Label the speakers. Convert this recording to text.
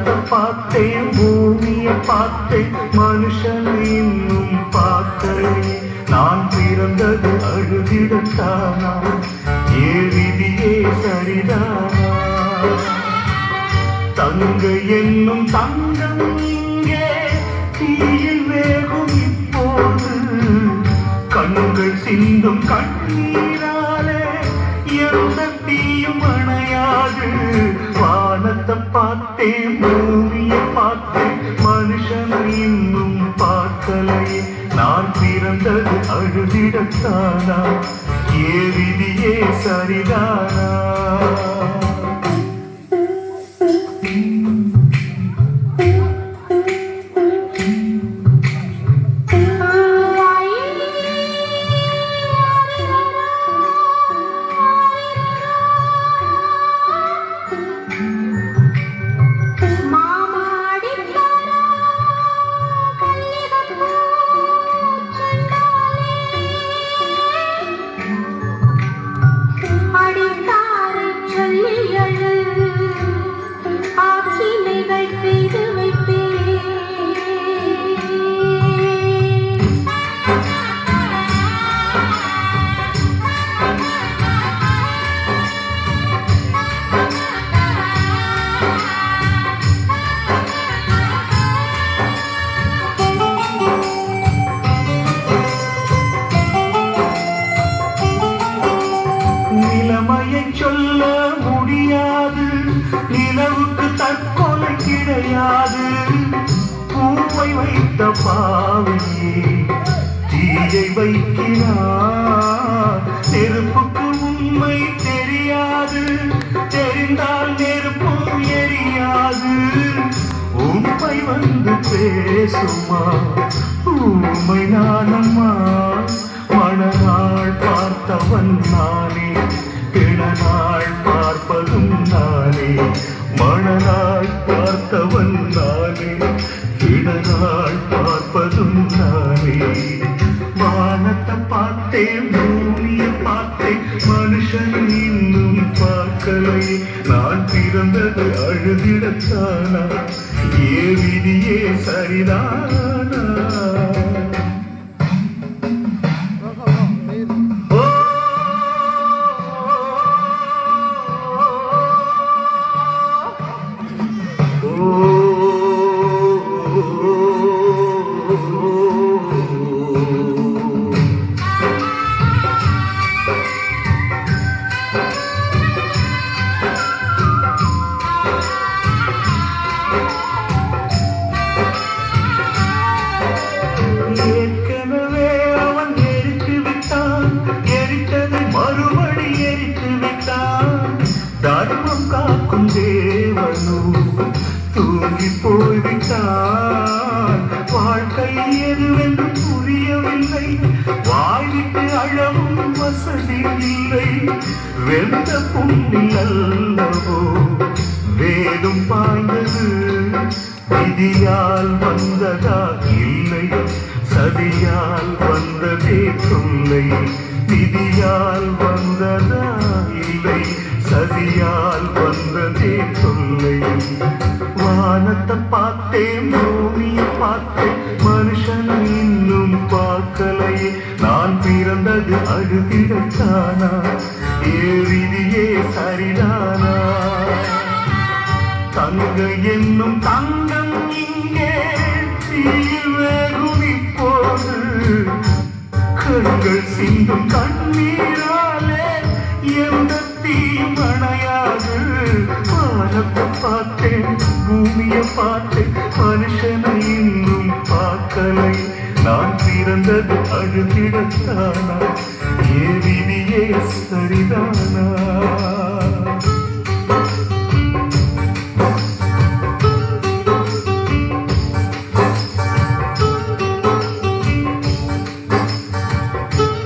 Speaker 1: வானத்தை பார்த்தேன், பூமியை பார்த்தேன், மனுஷன் இன்னும் பார்க்கலே. நான் பிறந்தது அழுதிடத்தானா, ஏவிதியே சரிதானா? தங்க என்னும் தங்கம் இங்கே தீயில் வேகும் இப்போது, கண்கள் சிந்தும் கண்ணீராலே எந்த தீயும் அணையாது. வானத்தை பார்த்தேன், பூமியை பார்த்தேன், மனுஷன் இன்னும் பார்க்கலை. நான் பிறந்தது அழுதிடத்தானா, ஏவிதியே சரிதானா? நிலைமையை சொல்ல முடியாது, நிலவுக்கு தற்கொலை கிடையாது. பூவை வைத்த பாவையே தீயை வைக்கிறார். நெருப்புக்கு உண்மை தெரியாது, தெரிந்தால் நெருப்பும் எரியாது. உண்மை வந்து பேசுமா, உண்மை நானம்மா. மணநாள் பார்த்தவன் நானே, பிணநாள் பார்ப்பதும் நானே. மணநாள் பார்த்தவன் நானே, பிணநாள் பார்ப்பதும் நானே. வானத்தை பார்த்தேன், பூமியை பார்த்தேன், மனுஷன் இன்னும் பார்க்கலை. நான் பிறந்தது அழுதிடத்தானா, ஏவிதியே சரிதானா? தர்மம் காக்கும் தேவனு தூங்கி போய்விட்டார். வாழ்க்கை எதுவென்று புரியவில்லை, வாழ்விட்டு அழவும் வசதி இல்லை. வெந்த புண்ணில் அல்லவோ வேடும் பாய்ந்தது, விதியால் வந்ததா இல்லை, சதியால் வந்ததே தொல்லை. விதியால் வந்ததா இல்லை, சதியால் வந்ததே தொல்லை. வானத்தை பார்த்தேன், பூமியை பார்த்தேன், மனுஷன் இன்னும் பார்க்கலை. நான் பிறந்தது அழுதிடத்தானா, ஏவிதியே சரிதானா? தங்க என்னும் தங்கம் இங்கே தீயில் வேகும் இப்போது, கண்கள் சிந்தும் கண்ணீராலே எந்த தீயும் அணையாது. வானத்தை பார்த்தேன், பூமியை பார்த்தேன், மனுஷனை இன்னும் பார்க்கலை. நான் பிறந்தது அழுதிடத்தானா, ஏவிதியே சரிதானா?